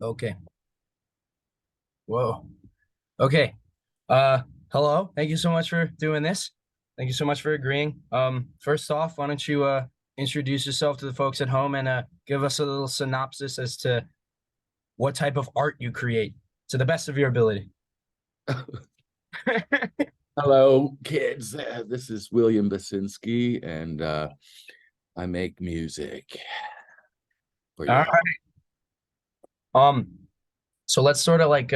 Okay. Whoa. Okay. Uh, Hello. Thank you so much for doing this. Thank you so much for agreeing. First off, why don't you introduce yourself to the folks at home and give us a little synopsis as to what type of art you create to the best of your ability. Hello, kids. This is William Basinski, and I make music for All y'all. right. So let's sort of like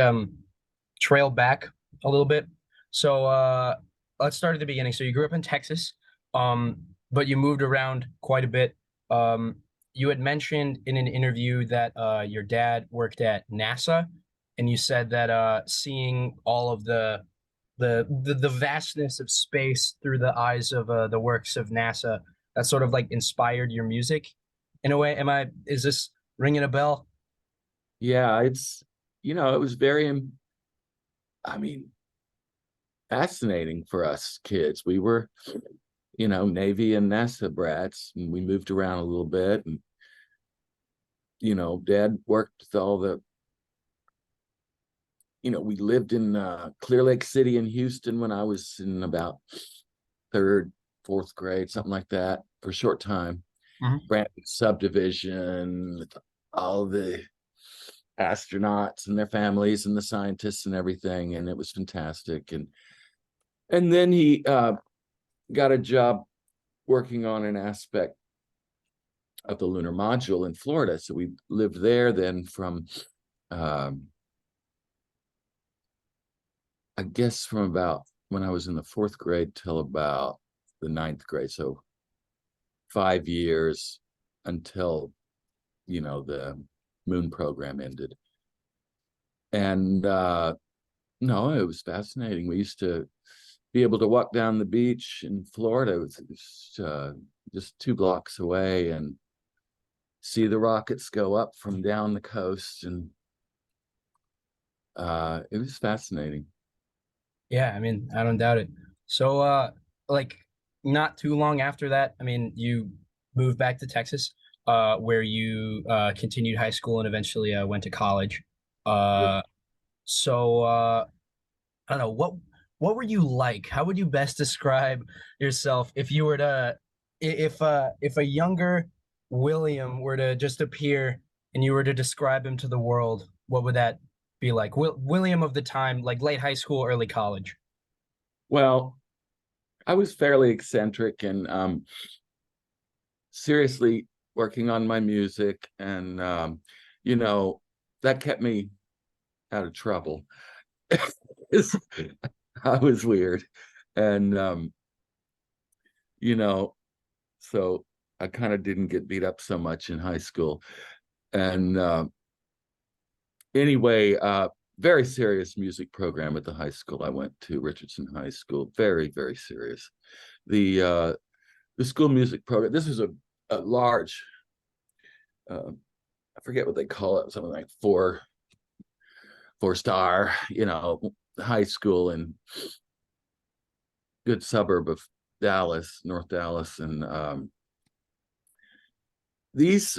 trail back a little bit. So let's start at the beginning. So you grew up in Texas, but you moved around quite a bit. You had mentioned in an interview that your dad worked at NASA, and you said that seeing all of the vastness of space through the eyes of the works of NASA, that sort of like inspired your music in a way. Is this ringing a bell? Yeah, it was I mean, fascinating for us kids. We were, Navy and NASA brats, and we moved around a little bit. And, Dad worked with we lived in Clear Lake City in Houston when I was in about third, fourth grade, something like that, for a short time. Mhm. Brand new subdivision with all the astronauts and their families and the scientists and everything, and it was fantastic. And then he got a job working on an aspect of the lunar module in Florida, so we lived there then from I guess from about when I was in the fourth grade till about the ninth grade, so 5 years until the moon program ended. And no, it was fascinating. We used to be able to walk down the beach in Florida. It was just 2 blocks away and see the rockets go up from down the coast. And it was fascinating. Yeah, I don't doubt it. So, like, not too long after that, you moved back to Texas, where you continued high school and eventually went to college. Yeah. Uh, so I don't know what were you like? How would you best describe yourself if you were to if a younger William were to just appear and you were to describe him to the world, what would that be like? William of the time, like late high school, early college. Well, I was fairly eccentric and seriously working on my music, and you know that kept me out of trouble. I was weird, and you know so I kind of didn't get beat up so much in high school. And anyway, very serious music program at the high school I went to, Richardson High School. Very, very serious. The school music program, this was a large, I forget what they call it, something like four star, high school in good suburb of Dallas, North Dallas. And these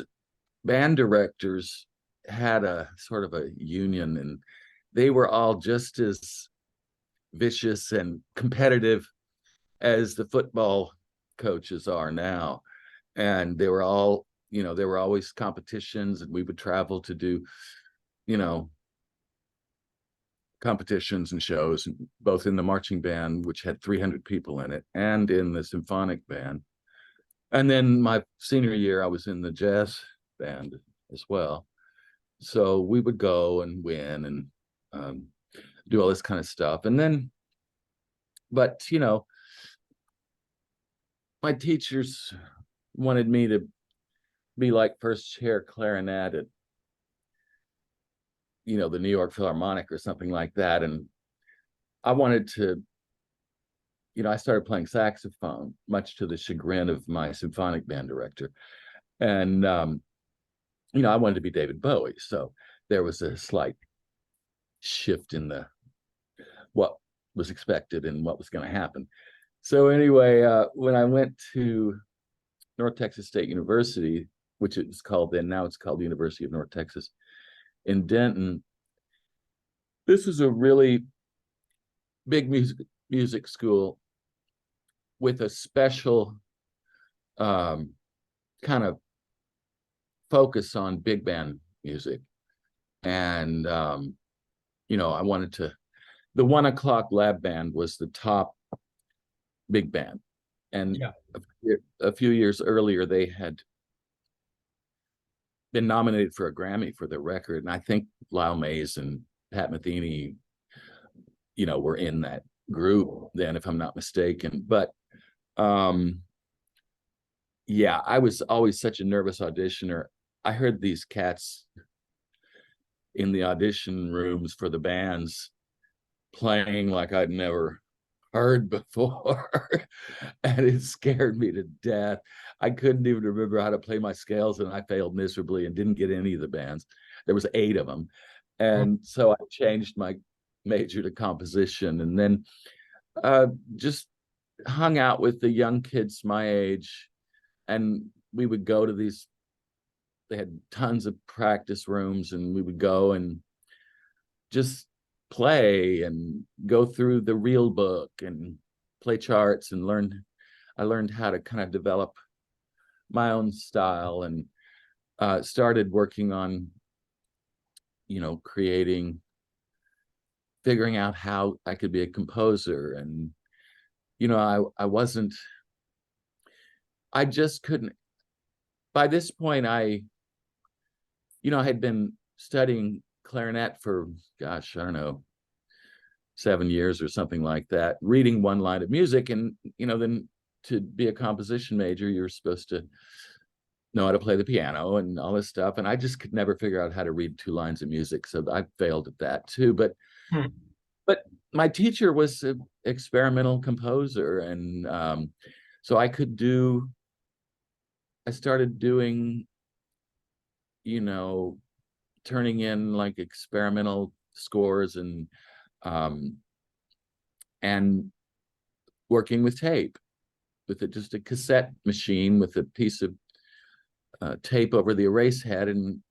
band directors had a sort of a union, and they were all just as vicious and competitive as the football coaches are now. And they were all, there were always competitions, and we would travel to do, you know, competitions and shows, both in the marching band, which had 300 people in it, and in the symphonic band. And then my senior year, I was in the jazz band as well. So we would go and win and do all this kind of stuff. And then, but, my teachers wanted me to be like first chair clarinet at, the New York Philharmonic or something like that. And I wanted to, I started playing saxophone, much to the chagrin of my symphonic band director. And, I wanted to be David Bowie. So there was a slight shift in what was expected and what was going to happen. So anyway, when I went to North Texas State University, which it was called then, now it's called the University of North Texas, in Denton. This was a really big music school with a special kind of focus on big band music. And I wanted to, the 1 o'clock lab band was the top big band. And Yeah. a few years earlier, they had been nominated for a Grammy for their record. And I think Lyle Mays and Pat Metheny, were in that group then, if I'm not mistaken. But yeah, I was always such a nervous auditioner. I heard these cats in the audition rooms for the bands playing like I'd never heard before. And it scared me to death. I couldn't even remember how to play my scales, and I failed miserably and didn't get any of the bands. There was 8 of them. And so I changed my major to composition, and then just hung out with the young kids my age. And we would go to these, they had tons of practice rooms, and we would go and just play and go through the real book and play charts and I learned how to kind of develop my own style, and started working on, figuring out how I could be a composer. And, I just couldn't, by this point, I had been studying clarinet for, gosh, I don't know, 7 years or something like that, reading one line of music. And, then to be a composition major, you're supposed to know how to play the piano and all this stuff. And I just could never figure out how to read 2 lines of music. So I failed at that too. But my teacher was an experimental composer. And so I started doing, turning in like experimental scores and working with tape, with just a cassette machine with a piece of tape over the erase head. And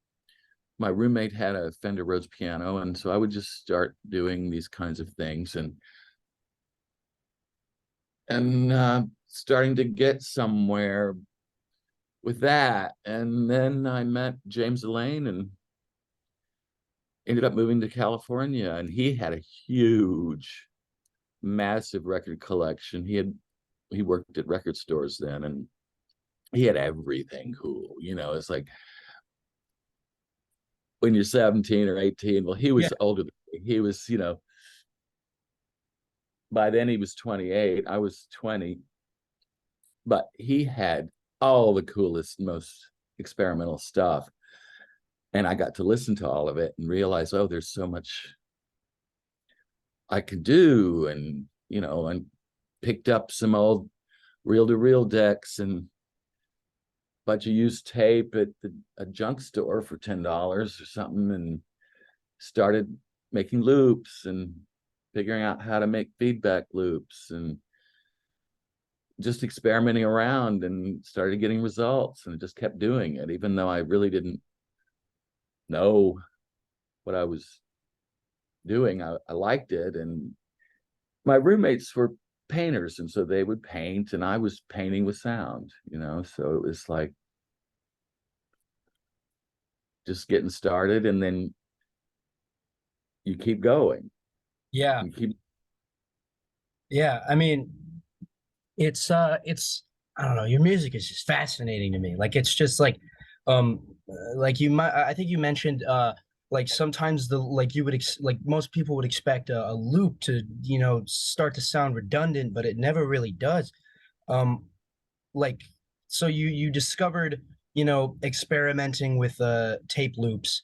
my roommate had a Fender Rhodes piano, and so I would just start doing these kinds of things and starting to get somewhere with that. And then I met James Elaine and ended up moving to California, and he had a huge, massive record collection. He worked at record stores then, and he had everything cool. It's like when you're 17 or 18. Well, he was older than me. He was, by then he was 28. I was 20. But he had all the coolest, most experimental stuff. And I got to listen to all of it and realize, oh, there's so much I could do. And, and picked up some old reel-to-reel decks and bunch of used tape at a junk store for $10 or something, and started making loops and figuring out how to make feedback loops, and just experimenting around, and started getting results, and just kept doing it, even though I really didn't know what I was doing. I liked it. And my roommates were painters, and so they would paint, and I was painting with sound, so it was like just getting started, and then you keep going. Yeah. Yeah. I mean, it's I don't know, your music is just fascinating to me. Like, it's just like I think you mentioned like sometimes you would like most people would expect a loop to start to sound redundant, but it never really does. Like, so you discovered experimenting with tape loops.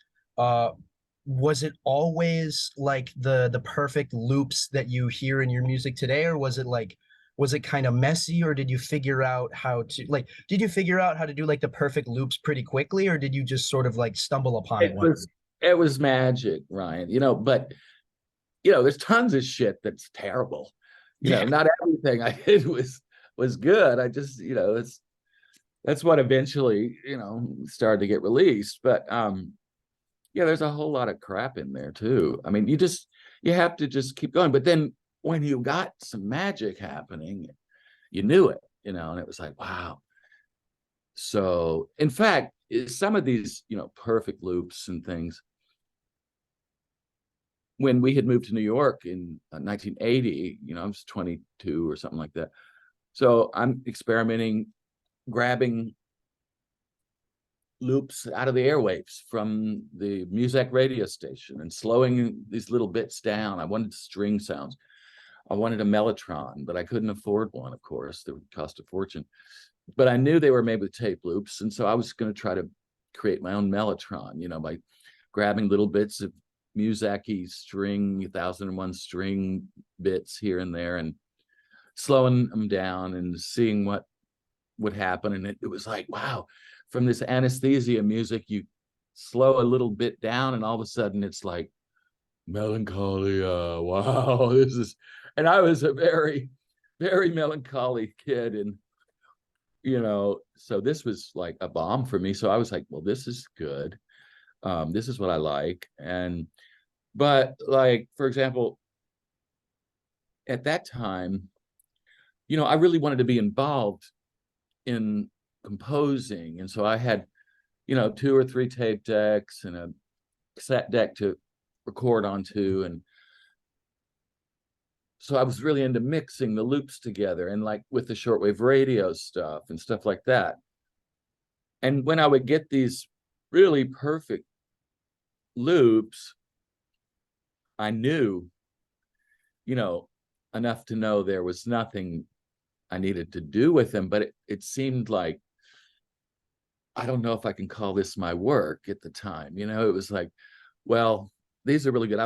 Was it always like the perfect loops that you hear in your music today, or was it kind of messy, or did you figure out how to do like the perfect loops pretty quickly, or did you just sort of like stumble upon it? It was magic, Ryan, but there's tons of shit that's terrible. Not everything I did was good. I just, that's what eventually, started to get released. But Yeah, there's a whole lot of crap in there too. I mean, you have to just keep going. But then when you got some magic happening, you knew it, and it was like, wow. So in fact, some of these, perfect loops and things, when we had moved to New York in 1980, I was 22 or something like that. So I'm experimenting, grabbing loops out of the airwaves from the Muzak radio station and slowing these little bits down. I wanted string sounds. I wanted a mellotron, but I couldn't afford one, of course. They would cost a fortune. But I knew they were made with tape loops. And so I was going to try to create my own mellotron, by grabbing little bits of Muzak-y string, 1001 string bits here and there, and slowing them down and seeing what would happen. And it was like, wow, from this anesthesia music, you slow a little bit down, and all of a sudden it's like melancholia. Wow, and I was a very, very melancholy kid. And, so this was like a bomb for me. So I was like, well, this is good. This is what I like. But like, for example, at that time, I really wanted to be involved in composing. And so I had, 2 or 3 tape decks and a cassette deck to record onto. And so I was really into mixing the loops together, and like with the shortwave radio stuff and stuff like that. And when I would get these really perfect loops, I knew, enough to know there was nothing I needed to do with them. But it seemed like, I don't know if I can call this my work at the time. It was like, well, these are really good.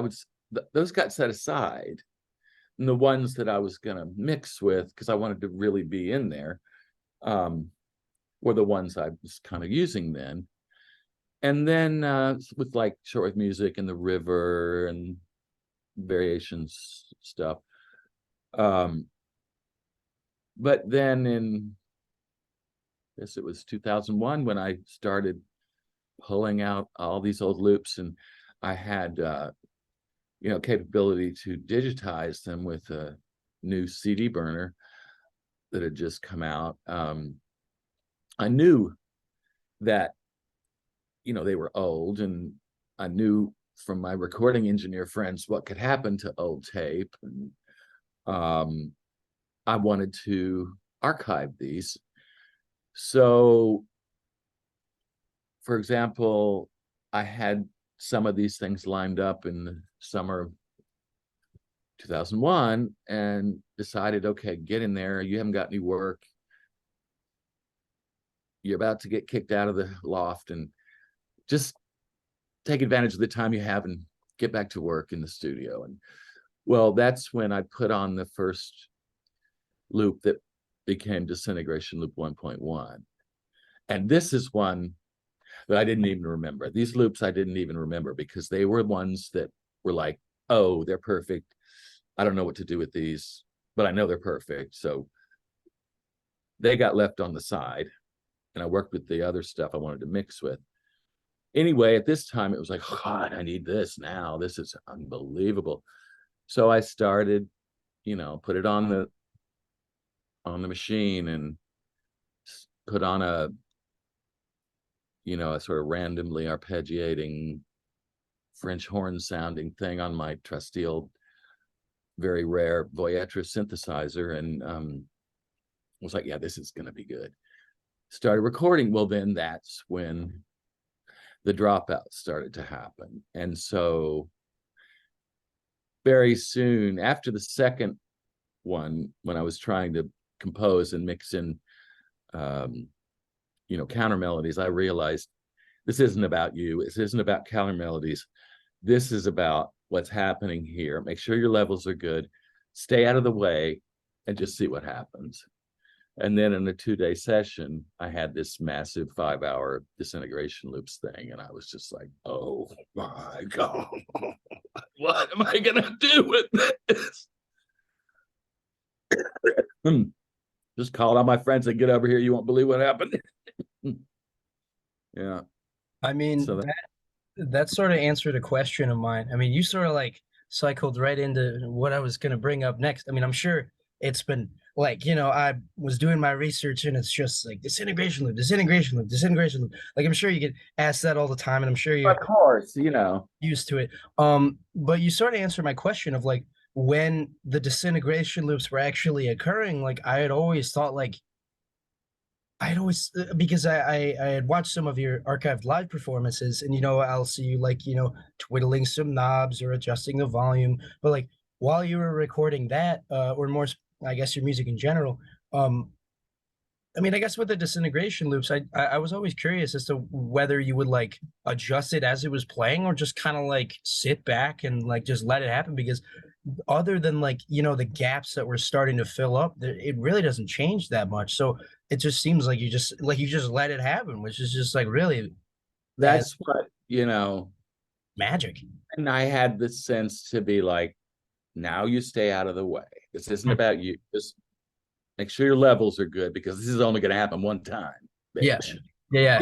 Those got set aside. And the ones that I was going to mix with, because I wanted to really be in there, were the ones I was kind of using then. And then with like shortwave music and the river and variations stuff. But then I guess it was 2001 when I started pulling out all these old loops, and I had capability to digitize them with a new CD burner that had just come out. I knew that they were old, and I knew from my recording engineer friends what could happen to old tape. And I wanted to archive these. So, for example, I had some of these things lined up in the summer of 2001 and decided, okay, get in there. You haven't got any work. You're about to get kicked out of the loft, and just take advantage of the time you have and get back to work in the studio. And well, that's when I put on the first loop that became Disintegration Loop 1.1. And this is one that I didn't even remember. These loops I didn't even remember, because they were ones that were like, oh, they're perfect. I don't know what to do with these, but I know they're perfect. So they got left on the side, and I worked with the other stuff I wanted to mix with. Anyway, at this time, it was like, God, I need this now. This is unbelievable. So I started, put it on the machine and put on a sort of randomly arpeggiating French horn sounding thing on my trusty old, very rare Voyetra synthesizer, and was like, yeah, this is going to be good. Started recording. Well, then that's when the dropouts started to happen. And so very soon after the second one, when I was trying to compose and mix in counter melodies, I realized this isn't about you. This isn't about counter melodies. This is about what's happening here. Make sure your levels are good. Stay out of the way and just see what happens. And then in a 2-day session, I had this massive 5-hour Disintegration Loops thing. And I was just like, oh my God, what am I going to do with this? Just called on my friends and get over here. You won't believe what happened. Yeah. I mean, So that sort of answered a question of mine. I mean, you sort of like cycled right into what I was going to bring up next. I mean, I'm sure it's been like, I was doing my research and it's just like disintegration loop, disintegration loop, disintegration loop. Like, I'm sure you get asked that all the time, and I'm sure you're Of course, you know. used to it. But you sort of answered my question of like when the disintegration loops were actually occurring. Like, I had always thought like I'd always because I had watched some of your archived live performances, and I'll see you like twiddling some knobs or adjusting the volume, but like while you were recording that, or more, I guess your music in general. um I mean, I guess with the disintegration loops, I was always curious as to whether you would like adjust it as it was playing, or just kind of like sit back and like just let it happen, because other than like the gaps that were starting to fill up, it really doesn't change that much. So it just seems like you just let it happen, which is just like really that That's what, you know, magic. and I had the sense to be like, now you stay out of the way. This isn't Hmm. about you. Just make sure your levels are good because this is only going to happen one time, Yes. baby. Yeah,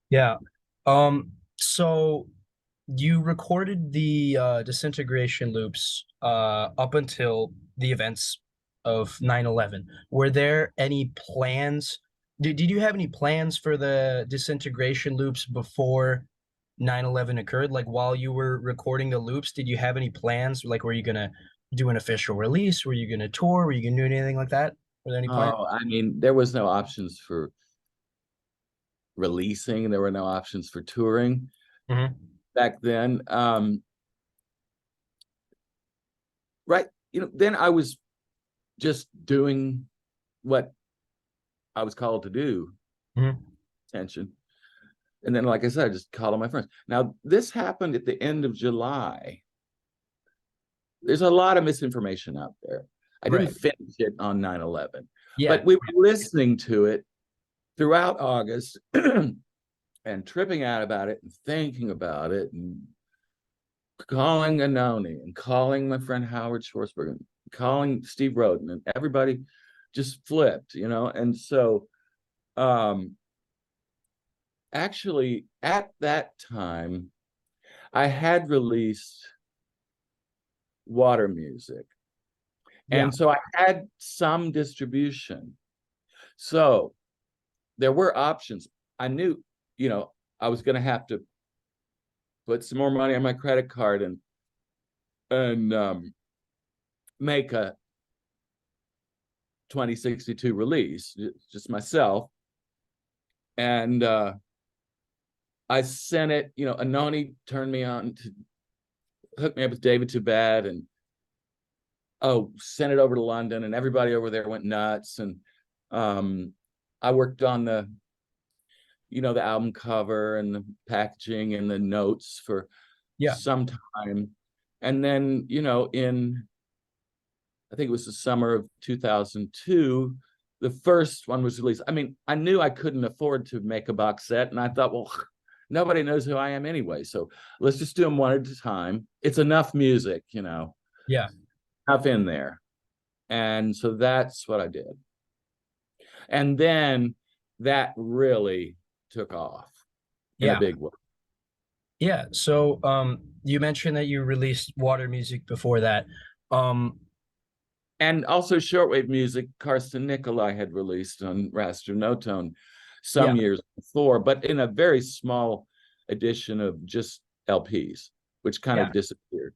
yeah. So you recorded the disintegration loops up until the events of 9/11. Were there any plans? Did you have any plans for the disintegration loops before 9/11 occurred? Like while you were recording the loops, did you have any plans? Like, were you gonna do an official release? Were you gonna tour? Were you gonna do anything like that? Were there any plans? Oh, I mean, there was no options for releasing. There were no options for touring Hmm. back then. Right. You know, then I was just doing what I was called to do. Hmm. Attention. And then, like I said, I just called on my friends. Now, this happened at the end of July. There's a lot of misinformation out there. I didn't Right. finish it on 9/11, Yeah. but we were listening to it throughout August and tripping out about it and thinking about it and calling Anoni and calling my friend Howard Schwarzberg and calling Steve Roden, and everybody just flipped, you know. And so um actually at that time I had released Water Music. Yeah. And so I had some distribution. So there were options. I knew, you know, I was going to have to put some more money on my credit card and make a 2062 release, just myself. And I sent it, you know, Anoni turned me on to hook me up with David Too Bad, and sent it over to London, and everybody over there went nuts. And um, I worked on the album cover and the packaging and the notes for Yeah. some time. And then, I think it was the summer of 2002, the first one was released. I mean, I knew I couldn't afford to make a box set, and I thought, well, nobody knows who I am anyway, so let's just do them one at a time. It's enough music, Yeah. enough in there. And so that's what I did. And then that really took off in a Yeah. big way. Yeah. So you mentioned that you released Water Music before that. Um And also shortwave music, Karsten Nikolai had released on Raster No Tone yeah. some years before, but in a very small edition of just LPs, which kind Yeah. of disappeared.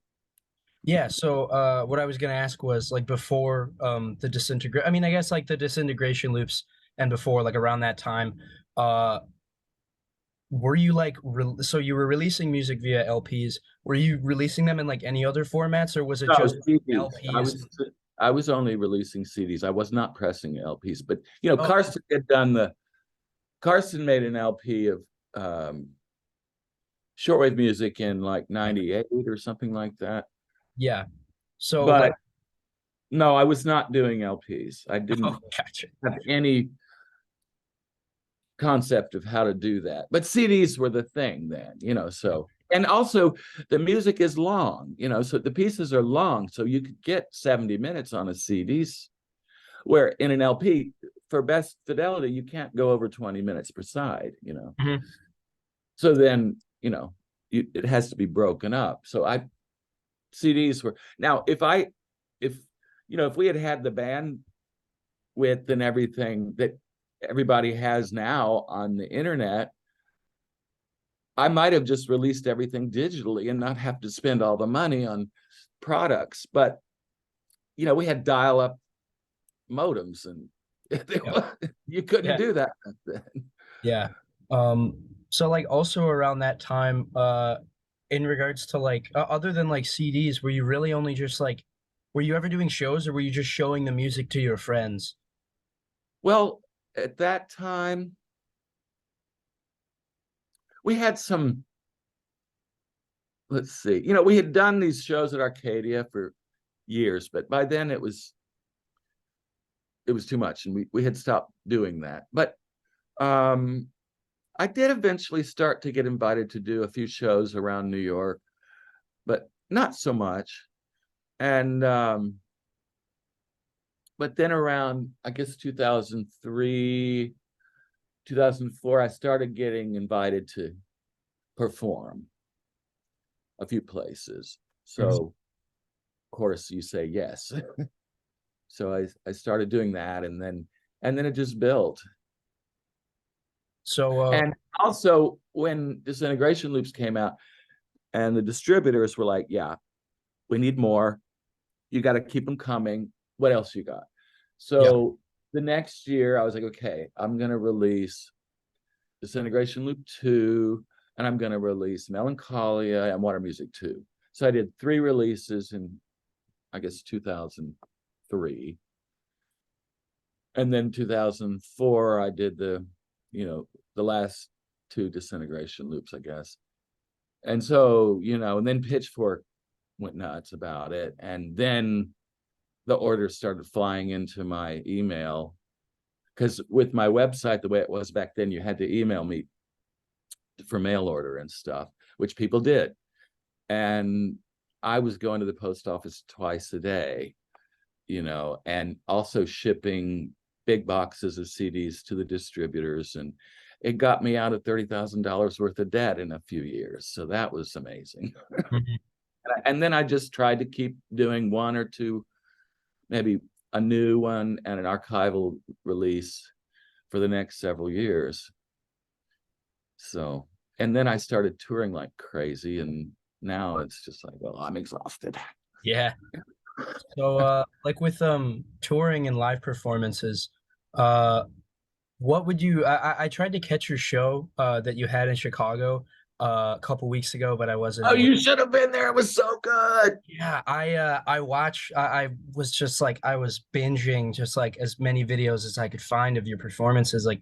Yeah. So what I was gonna ask was like before the disintegration, I mean, I guess like the disintegration loops, and before, like around that time, uh were you like so you were releasing music via LPs? Were you releasing them in like any other formats, or was it No, just CDs. LPs? I was only releasing CDs. I was not pressing LPs. But Oh, Karsten made an LP of um, shortwave music in like '98 or something like that. yeah. So like, But no, I was not doing LPs. I didn't oh, gotcha. have any concept of how to do that. But CDs were the thing then, so. And also the music is long, so the pieces are long. So you could get 70 minutes on a CDs, where in an LP, for best fidelity, you can't go over 20 minutes per side. Mhm. So then, it has to be broken up. So CDs were, now if we had the band width and everything that everybody has now on the internet, I might have just released everything digitally and not have to spend all the money on products. But we had dial-up modems, and you couldn't do that back then. Yeah. So like also around that time, in regards to like other than like CDs, were you really only just like, were you ever doing shows, or were you just showing the music to your friends? Well, at that time, we had some, let's see, we had done these shows at Arcadia for years, but by then it was too much, and we had stopped doing that. But I did eventually start to get invited to do a few shows around New York, but not so much. And but then around, I guess, 2003, 2004, I started getting invited to perform a few places. So, of course, you say yes. So I started doing that, and then it just built. So and also, when Disintegration Loops came out, and the distributors were like, yeah, we need more. You got to keep them coming. What else you got? So the next year I was like, okay, I'm going to release Disintegration Loop 2, and I'm going to release Melancholia and Water Music 2. So I did 3 releases in, I guess, 2003. And then 2004, I did the last 2 Disintegration Loops, I guess. And so, and then Pitchfork went nuts about it. And then the orders started flying into my email, because with my website, the way it was back then, you had to email me for mail order and stuff, which people did. And I was going to the post office twice a day, and also shipping big boxes of CDs to the distributors. And it got me out of $30,000 worth of debt in a few years. So that was amazing. And then I just tried to keep doing 1 or 2, maybe a new one and an archival release for the next several years. So, and then I started touring like crazy, and now it's just like, well, I'm exhausted. yeah. So like with touring and live performances, what would you I tried to catch your show that you had in Chicago a couple weeks ago, but I wasn't able. You should have been there. It was so good. Yeah, I I was just like, I was binging just like as many videos as I could find of your performances. Like,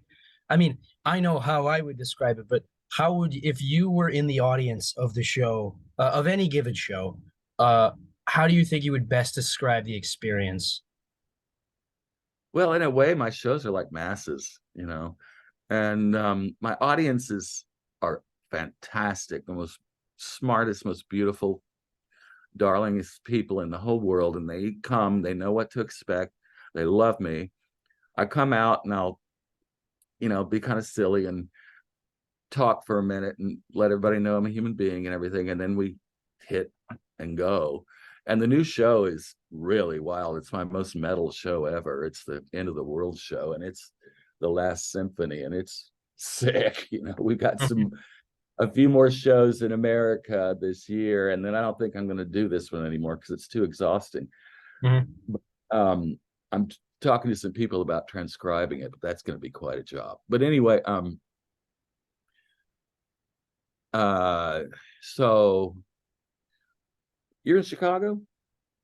I mean, I know how I would describe it, but how would, if you were in the audience of the show, of any given show, how do you think you would best describe the experience? Well, in a way, my shows are like masses, and my audiences are fantastic, the most smartest, most beautiful, darlingest people in the whole world. And they come, they know what to expect. They love me. I come out and I'll, be kind of silly and talk for a minute and let everybody know I'm a human being and everything. And then we hit and go. And the new show is really wild. It's my most metal show ever. It's the End of the World show, and it's the Last Symphony, and it's sick. We've got a few more shows in America this year, and then I don't think I'm going to do this one anymore because it's too exhausting. I'm talking to some people about transcribing it, but that's going to be quite a job. But anyway, so you're in Chicago?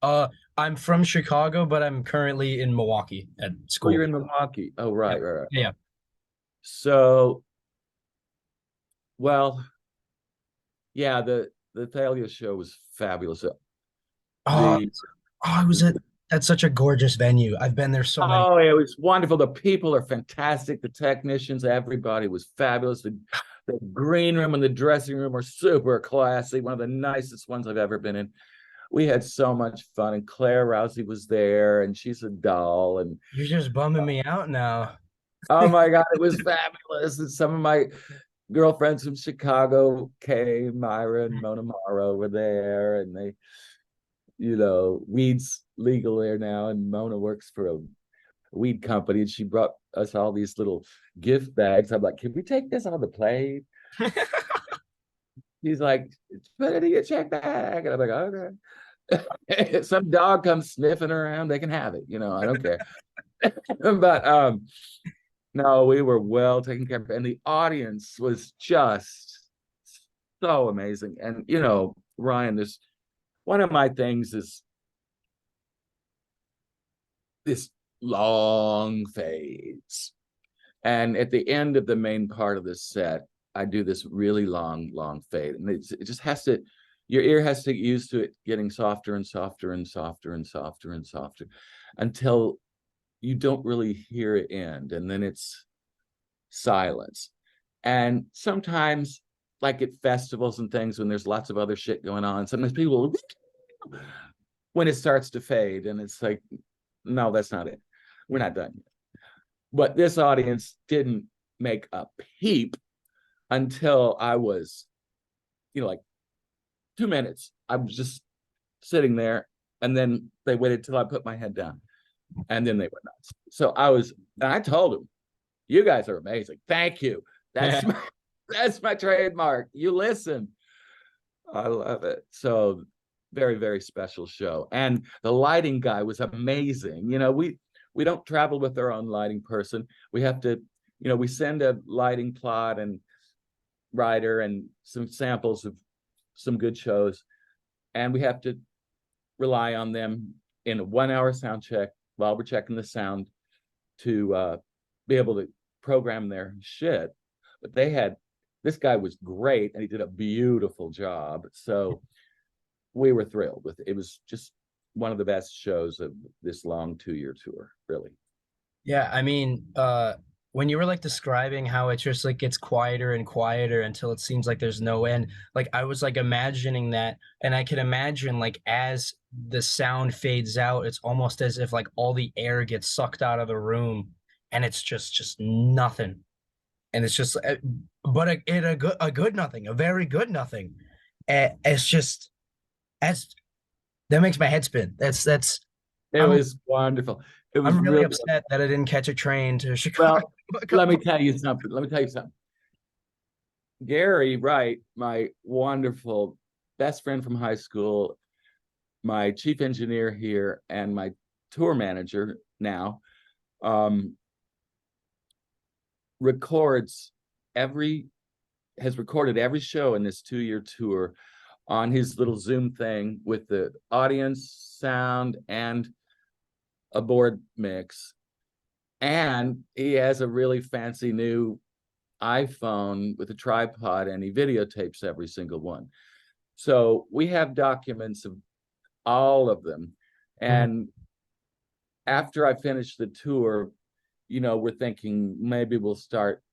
I'm from Chicago, but I'm currently in Milwaukee at school. Oh, you're in Milwaukee. Oh, right. Yeah. So, well, yeah, the Thalia show was fabulous. That's such a gorgeous venue. I've been there so many. Oh, it was wonderful. The people are fantastic. The technicians, everybody was fabulous. The green room and the dressing room are super classy. One of the nicest ones I've ever been in. We had so much fun, and Claire Rousey was there, and she's a doll. And you're just bumming me out now. Oh my God, it was fabulous. And some of girlfriends from Chicago, Kay, Myra, and Mona Morrow were there, and they, weed's legal there now, and Mona works for a weed company, and she brought us all these little gift bags. I'm like, can we take this on the plane? He's like, put it in your check bag. And I'm like, okay. If some dog comes sniffing around, they can have it. I don't care. But no, we were well taken care of. And the audience was just so amazing. And, Ryan, there's one of my things is this long fades. And at the end of the main part of this set, I do this really long fade. And it just has to, your ear has to get used to it getting softer and softer and softer and softer and softer until you don't really hear it end. And then it's silence. And sometimes, like at festivals and things, when there's lots of other shit going on, sometimes people, when it starts to fade, and it's like, no, that's not it. We're not done yet. But this audience didn't make a peep until I was, like 2 minutes. I was just sitting there, and then they waited till I put my head down, and then they went nuts. So I told them, you guys are amazing. Thank you. That's my trademark. You listen. I love it. So very, very special show. And the lighting guy was amazing. We don't travel with our own lighting person. We have to, we send a lighting plot and writer and some samples of some good shows. And we have to rely on them in a 1 hour sound check while we're checking the sound to be able to program their shit. But this guy was great, and he did a beautiful job. So we were thrilled with it. It was just one of the best shows of this long 2-year tour, really. Yeah, I mean, when you were like describing how it just like gets quieter and quieter until it seems like there's no end, like I was like imagining that, and I can imagine like as the sound fades out, it's almost as if like all the air gets sucked out of the room, and it's just nothing, and it's just, but a good nothing, a very good nothing. It's just as that makes my head spin. It I'm was wonderful. It was I'm really upset that I didn't catch a train to Chicago. Well, let me tell you something. Gary Wright, my wonderful best friend from high school, my chief engineer here, and my tour manager now, has recorded every show in this 2-year tour on his little Zoom thing with the audience, sound, and a board mix. And he has a really fancy new iPhone with a tripod, and he videotapes every single one. So we have documents of all of them. And after I finish the tour, we're thinking maybe we'll start,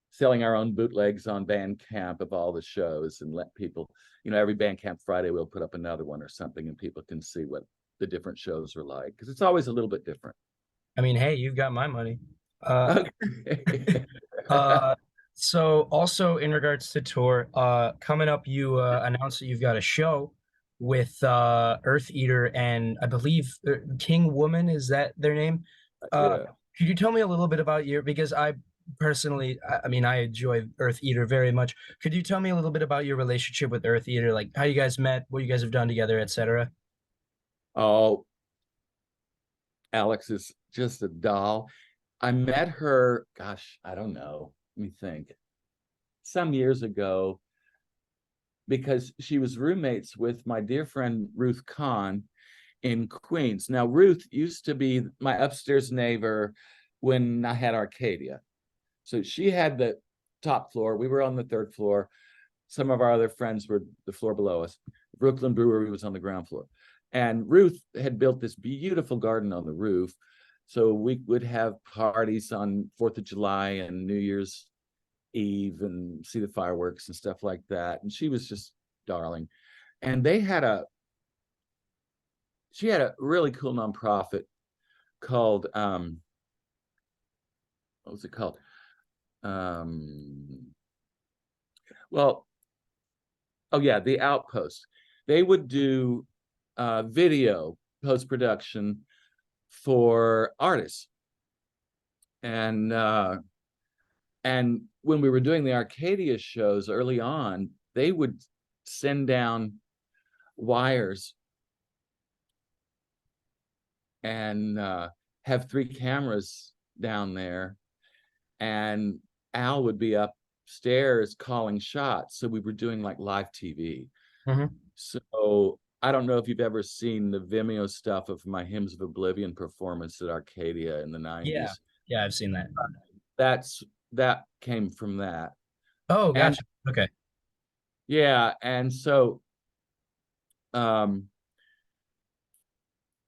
selling our own bootlegs on Bandcamp of all the shows, and let people, every Bandcamp Friday we'll put up another one or something, and people can see what the different shows are like, because it's always a little bit different. I mean, hey, you've got my money. So also in regards to tour, coming up, you announced that you've got a show with Earth Eater and I believe King Woman, is that their name? Yeah. Could you tell me a little bit about because I personally, I mean, I enjoy Earth Eater very much. Could you tell me a little bit about your relationship with Earth Eater, like how you guys met, what you guys have done together, etc.? Oh, Alex is just a doll. I met her, gosh, I don't know. Let me think. Some years ago, because she was roommates with my dear friend Ruth Kahn in Queens. Now, Ruth used to be my upstairs neighbor when I had Arcadia. So she had the top floor. We were on the 3rd floor. Some of our other friends were the floor below us. Brooklyn Brewery was on the ground floor. And Ruth had built this beautiful garden on the roof. So we would have parties on 4th of July and New Year's Eve and see the fireworks and stuff like that. And she was just darling. And she had a really cool nonprofit called, what was it called? Well, oh yeah, the Outpost. They would do video post-production for artists. And when we were doing the Arcadia shows early on, they would send down wires and have 3 cameras down there, and Al would be upstairs calling shots. So we were doing like live TV. Mm-hmm. So I don't know if you've ever seen the Vimeo stuff of my Hymns of Oblivion performance at Arcadia in the 90s. Yeah, I've seen that. That came from that. Oh, gotcha. Okay. Yeah, and so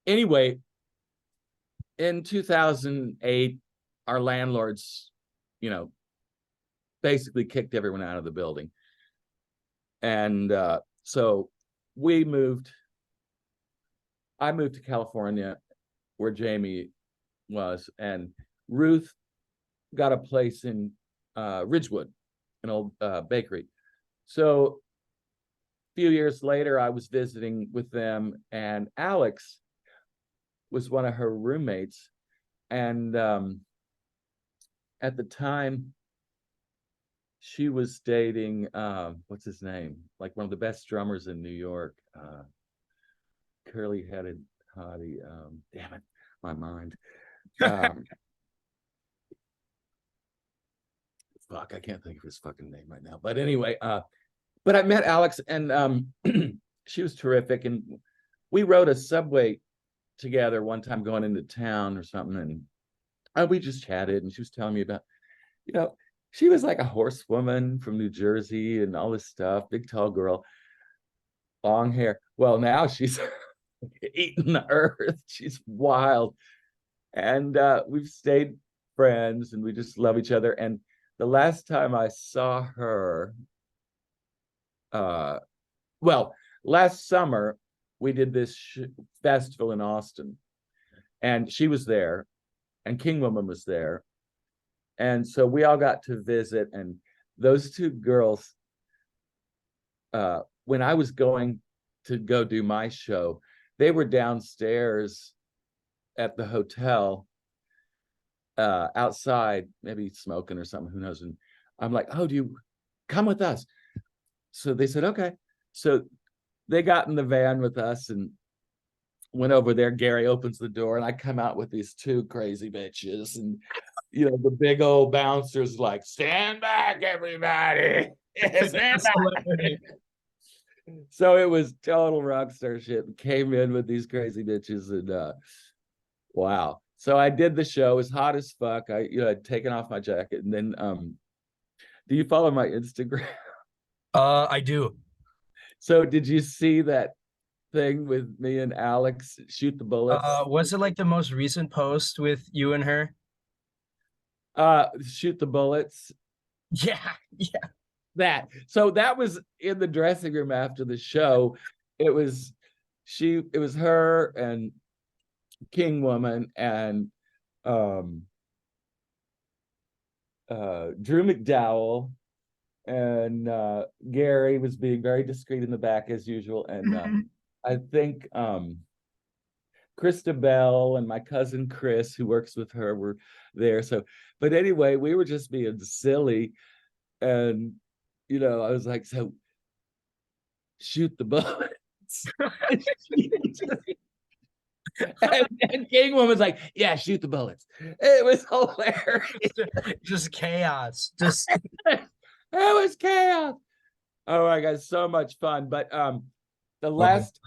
anyway, in 2008, our landlords, basically kicked everyone out of the building. And so I moved to California, where Jamie was, and Ruth got a place in Ridgewood, an old bakery. So a few years later, I was visiting with them, and Alex was one of her roommates. And at the time, she was dating, what's his name? Like one of the best drummers in New York, curly-headed hottie. Damn it, my mind. Fuck, I can't think of his fucking name right now. But anyway, but I met Alex, and she was terrific. And we rode a subway together one time going into town or something, and we just chatted, and she was telling me about, she was like a horsewoman from New Jersey and all this stuff, big tall girl, long hair. Well, now she's eating the earth. She's wild. And we've stayed friends, and we just love each other. And the last time I saw her, last summer, we did this festival in Austin, and she was there, and King Woman was there. And so we all got to visit, and those 2 girls, when I was going to go do my show, they were downstairs at the hotel, outside, maybe smoking or something, who knows. And I'm like, oh, do you come with us? So they said, okay. So they got in the van with us and went over there. Gary opens the door, and I come out with these 2 crazy bitches, and the big old bouncer's like, stand back, everybody. Stand back. So it was total rock star shit. Came in with these crazy bitches, and wow. So I did the show. It was hot as fuck. I'd taken off my jacket, and then do you follow my Instagram? I do. So did you see that thing with me and Alex shoot the bullets? Was it like the most recent post with you and her? Shoot the bullets. Yeah. So that was in the dressing room after the show. It was her and King Woman and Drew McDowell, and Gary was being very discreet in the back as usual, and I think Krista Bell and my cousin Chris, who works with her, were there. So, but anyway, we were just being silly, and I was like, so shoot the bullets. and King Woman's like, yeah, shoot the bullets. It was hilarious. Just chaos. It was chaos. Oh my God, so much fun. But the last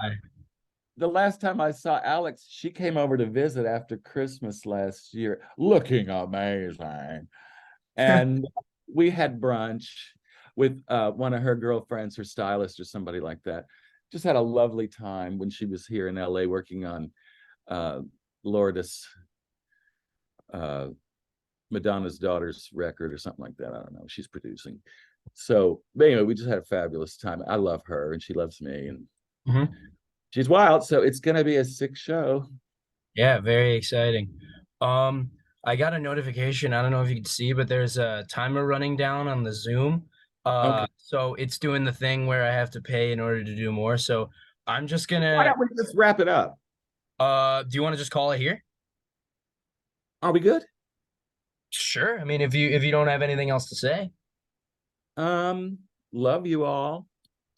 time I saw Alex, she came over to visit after Christmas last year, looking amazing. And we had brunch with one of her girlfriends, her stylist or somebody like that. Just had a lovely time when she was here in LA working on Lourdes, Madonna's daughter's record or something like that. I don't know. She's producing. So, but anyway, we just had a fabulous time. I love her, and she loves me, and she's wild. So it's gonna be a sick show. Yeah, very exciting. I got a notification. I don't know if you can see, but there's a timer running down on the Zoom. Okay. So it's doing the thing where I have to pay in order to do more. So I'm just Why gonna don't we just wrap it up? do you want to just call it here? Are we good? Sure. I mean, if you don't have anything else to say. Um, love you all.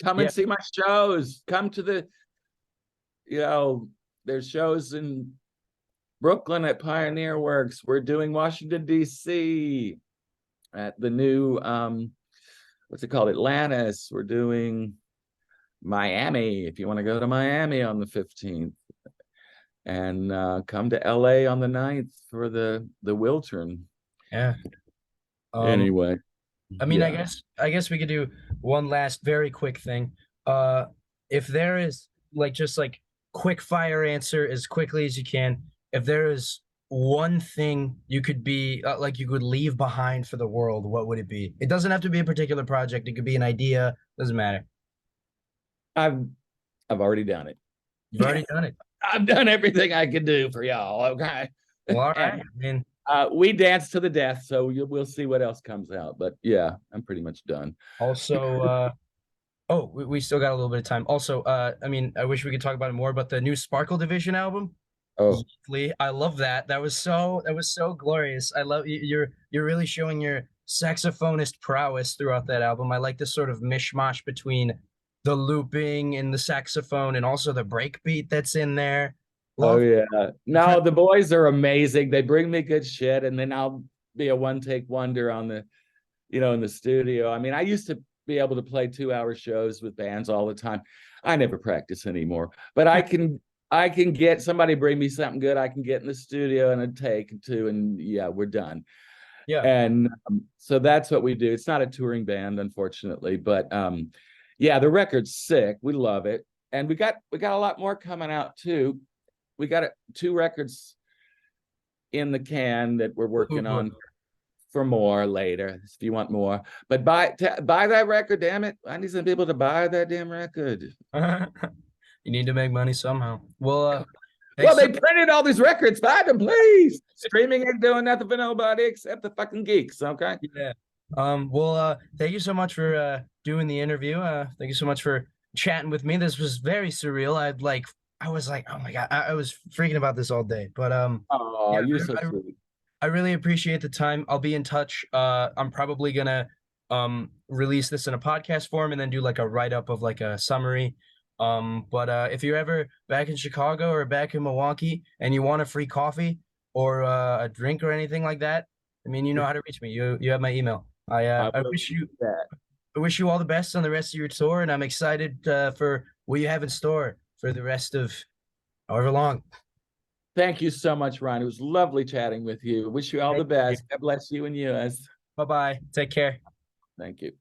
Come Yeah. and see my shows. Come to the, there's shows in Brooklyn at Pioneer Works. We're doing Washington, D.C. at the new, what's it called? Atlantis. We're doing Miami, if you want to go to Miami on the 15th. And come to LA on the 9th for the Wiltern. Yeah. Anyway. I mean, yeah. I guess we could do one last very quick thing. If there is just quick fire answer as quickly as you can. If there is one thing you could be you could leave behind for the world, what would it be? It doesn't have to be a particular project. It could be an idea. Doesn't matter. I've already done it. You've already done it. I've done everything I could do for y'all. Okay. Well, all right. And, I mean, we dance to the death, so we'll see what else comes out. But yeah, I'm pretty much done. also, oh, we still got a little bit of time. Also, I mean, I wish we could talk about it more, but the new Sparkle Division album. Oh, Lee, I love that. That was so glorious. I love you. You're really showing your saxophonist prowess throughout that album. I like this sort of mishmash between the looping and the saxophone and also the break beat that's in there. oh Love yeah. No, the boys are amazing. They bring me good shit, and then I'll be a one-take wonder on the, in the studio. I mean, I used to be able to play 2-hour shows with bands all the time. I never practice anymore, but I can get somebody bring me something good. I can get in the studio and a take two, and yeah, we're done. Yeah. And so that's what we do. It's not a touring band, unfortunately, but yeah, the record's sick. We love it, and we got a lot more coming out too. We got 2 records in the can that we're working on for more later if you want more. But buy that record, damn it! I need some people to buy that damn record. You need to make money somehow. Well, they printed all these records. Buy them, please. Streaming ain't doing nothing for nobody except the fucking geeks. Okay. Yeah. Well, thank you so much for doing the interview. Thank you so much for chatting with me. This was very surreal. I was like, oh my God, I was freaking about this all day. But oh, yeah, you're so sweet. I really appreciate the time. I'll be in touch. I'm probably gonna release this in a podcast form and then do like a write-up of like a summary. But if you're ever back in Chicago or back in Milwaukee and you want a free coffee or a drink or anything like that, I mean, you know how to reach me. You have my email. I wish you all the best on the rest of your tour, and I'm excited for what you have in store for the rest of however long. Thank you so much, Ryan. It was lovely chatting with you. Wish you all the best. God bless you and yours. Bye-bye. Take care. Thank you.